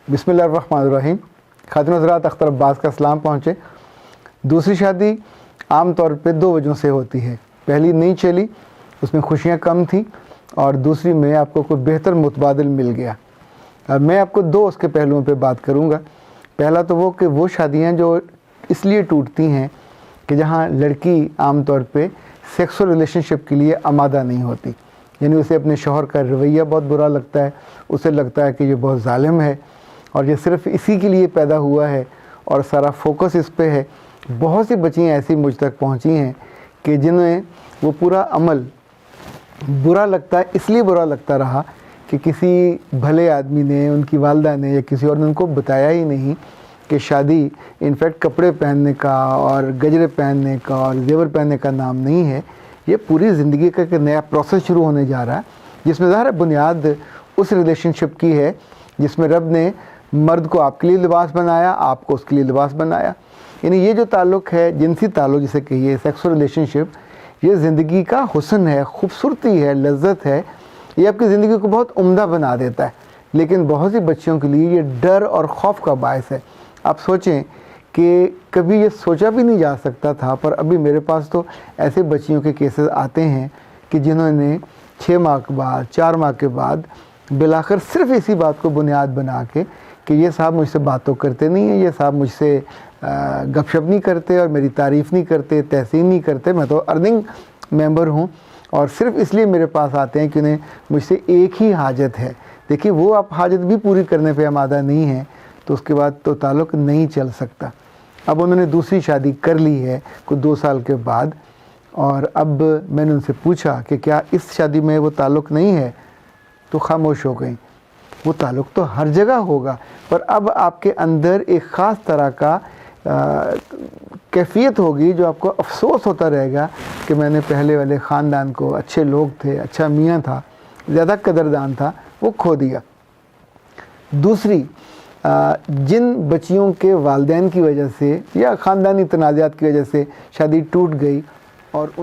बिस्मिल्लाहिर्रहमानिर्रहीम। खातून हज़रात, अख्तर अब्बास का सलाम पहुँचे। दूसरी शादी आम तौर पे दो वजहों से होती है। पहली नहीं चली, उसमें खुशियाँ कम थी, और दूसरी में आपको कोई बेहतर मुतबादिल मिल गया। मैं आपको दो उसके पहलुओं पे बात करूँगा। पहला तो वो शादियाँ जो इसलिए टूटती हैं कि जहाँ लड़की आम तौर पे सेक्सुअल रिलेशनशिप के लिए आमादा नहीं होती, यानी उसे अपने शौहर का रवैया बहुत बुरा लगता है, उसे लगता है कि ये बहुत ज़ालिम है और ये सिर्फ़ इसी के लिए पैदा हुआ है और सारा फोकस इस पे है। बहुत सी बच्चियाँ ऐसी मुझ तक पहुँची हैं कि जिन्हें वो पूरा अमल बुरा लगता है, इसलिए बुरा लगता रहा कि किसी भले आदमी ने, उनकी वालदा ने या किसी और ने उनको बताया ही नहीं कि शादी इनफैक्ट कपड़े पहनने का और गजरे पहनने का और जेवर पहनने का नाम नहीं है। ये पूरी ज़िंदगी का एक नया प्रोसेस शुरू होने जा रहा है, जिसमें ज़ाहिर बुनियाद उस रिलेशनशिप की है जिसमें रब ने मर्द को आपके लिए लिबास बनाया, आपको उसके लिए लिबास बनाया। यानी ये जो ताल्लुक़ है, जिनसी ताल्लुक़ जिसे कहिए, सेक्सुअल रिलेशनशिप, ये ज़िंदगी का हुस्न है, खूबसूरती है, लज्जत है। ये आपकी ज़िंदगी को बहुत उम्दा बना देता है, लेकिन बहुत सी बच्चियों के लिए ये डर और खौफ का बायस है। आप सोचें कि कभी ये सोचा भी नहीं जा सकता था, पर अभी मेरे पास तो ऐसे बच्चियों के केसेस आते हैं कि जिन्होंने 6 माह के बाद, 4 माह के बाद बिलाखिर सिर्फ इसी बात को बुनियाद बना के कि ये साहब मुझसे बात तो करते नहीं हैं, ये साहब मुझसे गपशप नहीं करते और मेरी तारीफ़ नहीं करते, तहसीन नहीं करते, मैं तो अर्निंग मेंबर हूँ और सिर्फ इसलिए मेरे पास आते हैं कि उन्हें मुझसे एक ही हाजत है। देखिए, वो आप हाजत भी पूरी करने पे आमादा नहीं है तो उसके बाद तो ताल्लुक़ नहीं चल सकता। अब उन्होंने दूसरी शादी कर ली है कुछ 2 साल के बाद, और अब मैंने उनसे पूछा कि क्या इस शादी में वो ताल्लुक़ नहीं है, तो खामोश हो गई। वो ताल्लुक़ तो हर जगह होगा, पर अब आपके अंदर एक ख़ास तरह का कैफियत होगी जो आपको अफसोस होता रहेगा कि मैंने पहले वाले ख़ानदान को, अच्छे लोग थे, अच्छा मियाँ था, ज़्यादा कदरदान था, वो खो दिया। दूसरी, जिन बच्चियों के वालिदैन की वजह से या ख़ानदानी तनाज़ात की वजह से शादी टूट गई और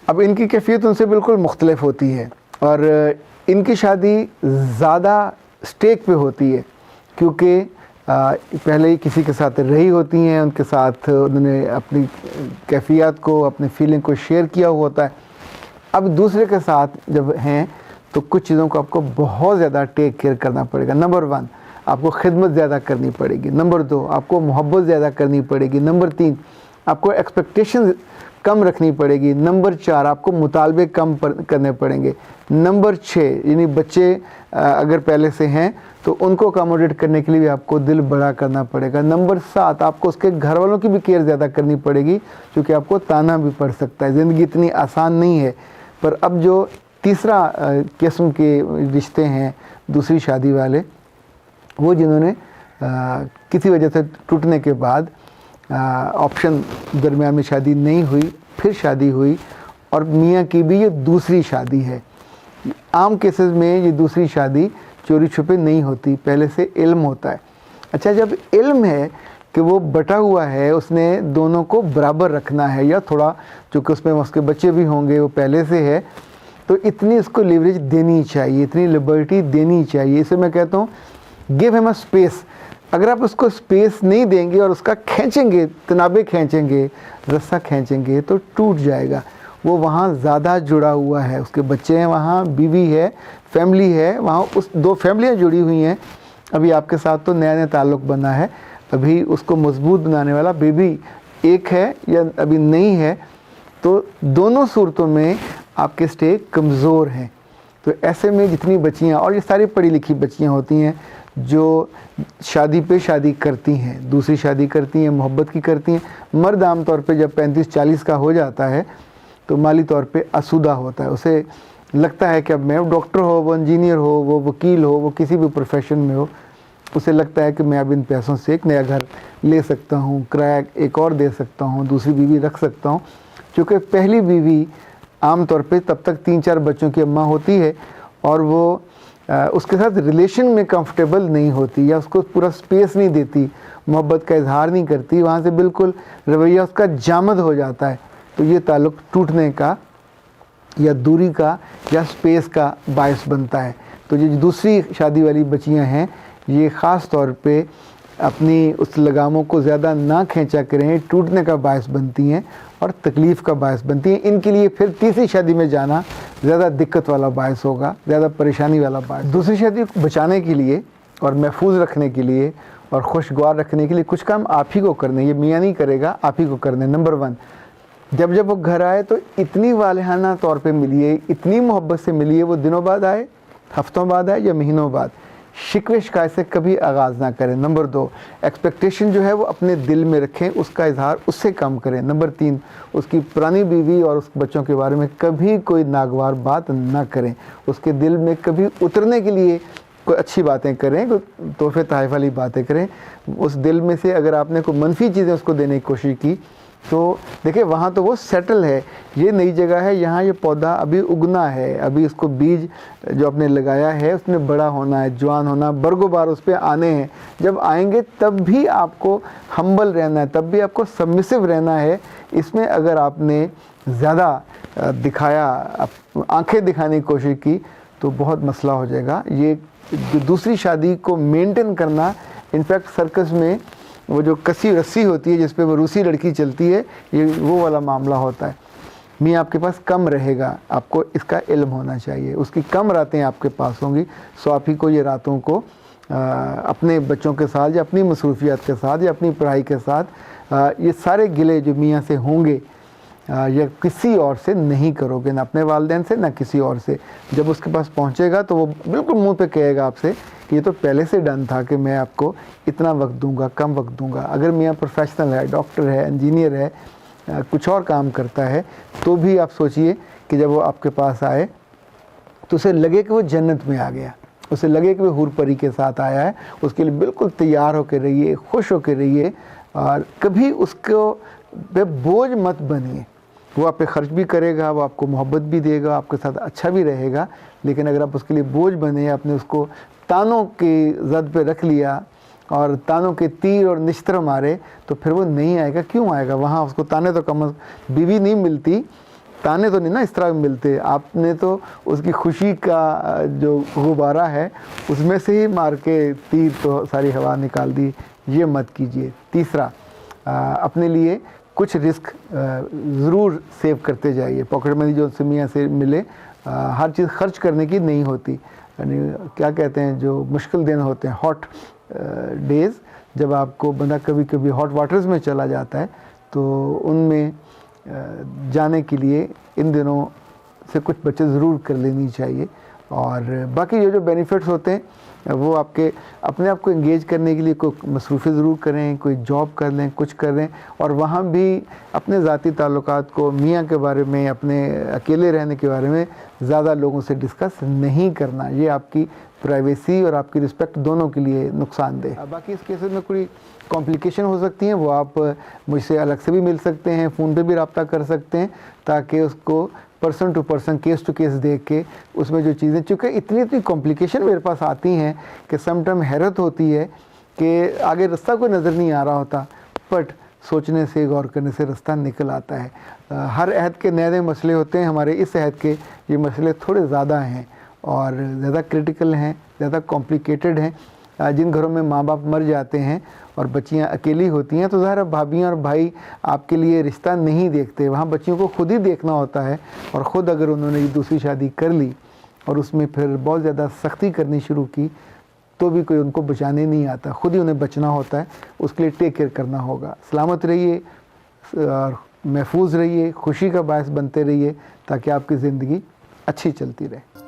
अब इनकी कैफियत उनसे बिल्कुल मुख्तलिफ होती है और इनकी शादी ज़्यादा स्टेक पे होती है, क्योंकि पहले ही किसी के साथ रही होती हैं, उनके साथ उन्होंने अपनी कैफियत को, अपने फीलिंग को शेयर किया हुआ होता है। अब दूसरे के साथ जब हैं तो कुछ चीज़ों को आपको बहुत ज़्यादा टेक केयर करना पड़ेगा। नंबर 1, आपको खिदमत ज़्यादा करनी पड़ेगी। नंबर 2, आपको मोहब्बत ज़्यादा करनी पड़ेगी। नंबर 3, आपको एक्सपेक्टेशन कम रखनी पड़ेगी। नंबर 4, आपको मुतालबे कम करने पड़ेंगे। नंबर 6, यानी बच्चे अगर पहले से हैं तो उनको अकोमोडेट करने के लिए भी आपको दिल बड़ा करना पड़ेगा। नंबर 7, आपको उसके घर वालों की भी केयर ज़्यादा करनी पड़ेगी, क्योंकि आपको ताना भी पड़ सकता है। ज़िंदगी इतनी आसान नहीं है। पर अब जो तीसरा किस्म के रिश्ते हैं दूसरी शादी वाले, वो जिन्होंने किसी वजह से टूटने के बाद ऑप्शन दरमियान में शादी नहीं हुई, फिर शादी हुई और मियाँ की भी ये दूसरी शादी है। आम केसेस में ये दूसरी शादी चोरी छुपे नहीं होती, पहले से इल्म होता है। अच्छा, जब इल्म है कि वो बटा हुआ है, उसने दोनों को बराबर रखना है या थोड़ा, चूँकि उसमें उसके बच्चे भी होंगे, वो पहले से है, तो इतनी उसको लिवरेज देनी चाहिए, इतनी लिबर्टी देनी चाहिए। इसे मैं कहता हूँ गिव हिम अ स्पेस। अगर आप उसको स्पेस नहीं देंगे और उसका खींचेंगे, तनाबे खींचेंगे, रस्सा खींचेंगे, तो टूट जाएगा। वो वहाँ ज़्यादा जुड़ा हुआ है, उसके बच्चे हैं, वहाँ बीवी है, फैमिली है, वहाँ उस 2 फैमिलियाँ जुड़ी हुई हैं। अभी आपके साथ तो नया नया ताल्लुक़ बना है, अभी उसको मजबूत बनाने वाला बेबी एक है या अभी नहीं है, तो दोनों सूरतों में आपके स्टेक कमज़ोर हैं। तो ऐसे में जितनी बच्चियाँ, और ये सारी पढ़ी लिखी बच्चियाँ होती हैं जो शादी पे शादी करती हैं, दूसरी शादी करती हैं, मोहब्बत की करती हैं। मर्द आम तौर पे जब 35-40 का हो जाता है तो माली तौर पे आसूदा होता है, उसे लगता है कि अब मैं डॉक्टर हो, वो इंजीनियर हो, वो वकील हो, वो किसी भी प्रोफेशन में हो, उसे लगता है कि मैं अब इन पैसों से एक नया घर ले सकता हूँ, किराया एक और दे सकता हूँ, दूसरी बीवी रख सकता हूँ। क्योंकि पहली बीवी आम तौर पे तब तक 3-4 बच्चों की अम्मा होती है और वो उसके साथ रिलेशन में कंफर्टेबल नहीं होती या उसको पूरा स्पेस नहीं देती, मोहब्बत का इजहार नहीं करती, वहाँ से बिल्कुल रवैया उसका जामद हो जाता है। तो ये ताल्लुक़ टूटने का या दूरी का या स्पेस का बायस बनता है। तो ये दूसरी शादी वाली बच्चियाँ हैं, یہ خاص طور پہ اپنی اس لگاموں کو زیادہ نہ کھینچا کریں، ٹوٹنے کا باعث بنتی ہیں اور تکلیف کا باعث بنتی ہیں۔ ان کے لیے پھر تیسری شادی میں جانا زیادہ دقت والا باعث ہوگا، زیادہ پریشانی والا باعث۔ دوسری شادی کو بچانے کے لیے اور محفوظ رکھنے کے لیے اور خوشگوار رکھنے کے لیے کچھ کام آپ ہی کو کرنے، یہ میاں نہیں کرے گا، آپ ہی کو کرنے۔ نمبر 1، جب وہ گھر آئے تو اتنی والہانہ طور پہ ملیے، اتنی محبت سے ملیے، وہ دنوں بعد آئے، ہفتوں بعد آئے یا مہینوں بعد، شکوے شکایت سے کبھی آغاز نہ کریں۔ نمبر 2، ایکسپیکٹیشن جو ہے وہ اپنے دل میں رکھیں، اس کا اظہار اس سے کم کریں۔ نمبر 3، اس کی پرانی بیوی اور اس بچوں کے بارے میں کبھی کوئی ناگوار بات نہ کریں، اس کے دل میں کبھی اترنے کے لیے کوئی اچھی باتیں کریں، کوئی تحفے تحائف والی باتیں کریں۔ اس دل میں سے اگر آپ نے کوئی منفی چیزیں اس کو دینے کی کوشش کی تو دیکھیں وہاں تو وہ سیٹل ہے، یہ نئی جگہ ہے، یہاں یہ پودا ابھی اگنا ہے، ابھی اس کو بیج جو آپ نے لگایا ہے اس نے بڑا ہونا ہے، جوان ہونا، برگو بار اس پہ آنے ہیں۔ جب آئیں گے تب بھی آپ کو ہمبل رہنا ہے، تب بھی آپ کو سبمسو رہنا ہے۔ اس میں اگر آپ نے زیادہ دکھایا، آنکھیں دکھانے کی کوشش کی تو بہت مسئلہ ہو جائے گا۔ یہ دوسری شادی کو مینٹین کرنا، انفیکٹ سرکس میں وہ جو کسی رسی ہوتی ہے جس پہ وہ روسی لڑکی چلتی ہے، یہ وہ والا معاملہ ہوتا ہے۔ میاں آپ کے پاس کم رہے گا، آپ کو اس کا علم ہونا چاہیے، اس کی کم راتیں آپ کے پاس ہوں گی، سو آپ ہی کو یہ راتوں کو اپنے بچوں کے ساتھ یا اپنی مصروفیات کے ساتھ یا اپنی پڑھائی کے ساتھ یہ سارے گلے جو میاں سے ہوں گے یا کسی اور سے نہیں کرو گے، نہ اپنے والدین سے نہ کسی اور سے۔ جب اس کے پاس پہنچے گا تو وہ بالکل منہ پہ کہے گا آپ سے کہ یہ تو پہلے سے ڈن تھا کہ میں آپ کو اتنا وقت دوں گا، کم وقت دوں گا۔ اگر میاں پروفیشنل ہے، ڈاکٹر ہے، انجینئر ہے، کچھ اور کام کرتا ہے، تو بھی آپ سوچئے کہ جب وہ آپ کے پاس آئے تو اسے لگے کہ وہ جنت میں آ گیا، اسے لگے کہ وہ حور پری کے ساتھ آیا ہے۔ اس کے لیے بالکل تیار ہو کے رہیے، خوش ہو کے رہیے، اور کبھی اس کو پہ بوجھ مت بنیے۔ وہ آپ پہ خرچ بھی کرے گا، وہ آپ کو محبت بھی دے گا، آپ کے ساتھ اچھا بھی رہے گا، لیکن اگر آپ اس کے لیے بوجھ بنے، آپ نے اس کو تانوں کی زد پہ رکھ لیا اور تانوں کے تیر اور نشتر مارے تو پھر وہ نہیں آئے گا۔ کیوں آئے گا؟ وہاں اس کو تانے تو کم بیوی نہیں ملتی، تانے تو نہیں نا اس طرح ملتے، آپ نے تو اس کی خوشی کا جو غبارہ ہے اس میں سے ہی مار کے تیر تو ساری ہوا نکال دی۔ یہ مت کیجیے۔ تیسرا، اپنے لیے کچھ رزق ضرور سیو کرتے جائیے۔ پاکٹ منی جو میاں سے ملے، ہر چیز خرچ کرنے کی نہیں ہوتی، یعنی کیا کہتے ہیں جو مشکل دن ہوتے ہیں، ہاٹ ڈیز، جب آپ کو بندہ کبھی کبھی ہاٹ واٹرز میں چلا جاتا ہے تو ان میں جانے کے لیے ان دنوں سے کچھ بچت ضرور کر لینی چاہیے۔ اور باقی جو بینیفٹس ہوتے ہیں وہ آپ کے اپنے آپ کو انگیج کرنے کے لیے کوئی مصروفی ضرور کریں، کوئی جاب کر لیں، کچھ کر لیں، اور وہاں بھی اپنے ذاتی تعلقات کو، میاں کے بارے میں، اپنے اکیلے رہنے کے بارے میں زیادہ لوگوں سے ڈسکس نہیں کرنا۔ یہ آپ کی پرائیویسی اور آپ کی رسپیکٹ دونوں کے لیے نقصان دہ۔ باقی اس کیسز میں کوئی کمپلیکیشن ہو سکتی ہیں، وہ آپ مجھ سے الگ سے بھی مل سکتے ہیں، فون پہ بھی رابطہ کر سکتے ہیں، تاکہ اس کو person to person, case to case دیکھ کے اس میں جو چیزیں، چونکہ اتنی کمپلیکیشن میرے پاس آتی ہیں کہ سم ٹائم حیرت ہوتی ہے کہ آگے رستہ کوئی نظر نہیں آ رہا ہوتا، بٹ سوچنے سے، غور کرنے سے رستہ نکل آتا ہے۔ ہر عہد کے نئے نئے مسئلے ہوتے ہیں، ہمارے اس عہد کے یہ مسئلے تھوڑے زیادہ ہیں اور زیادہ کرٹیکل ہیں، زیادہ کمپلیکیٹڈ ہیں۔ جن گھروں میں ماں باپ مر جاتے ہیں اور بچیاں اکیلی ہوتی ہیں تو ظاہر بھابیاں اور بھائی آپ کے لیے رشتہ نہیں دیکھتے، وہاں بچیوں کو خود ہی دیکھنا ہوتا ہے، اور خود اگر انہوں نے یہ دوسری شادی کر لی اور اس میں پھر بہت زیادہ سختی کرنی شروع کی تو بھی کوئی ان کو بچانے نہیں آتا، خود ہی انہیں بچنا ہوتا ہے، اس کے لیے ٹیک کیئر کرنا ہوگا۔ سلامت رہیے اور محفوظ رہیے، خوشی کا باعث بنتے رہیے تاکہ آپ کی زندگی اچھی چلتی رہے۔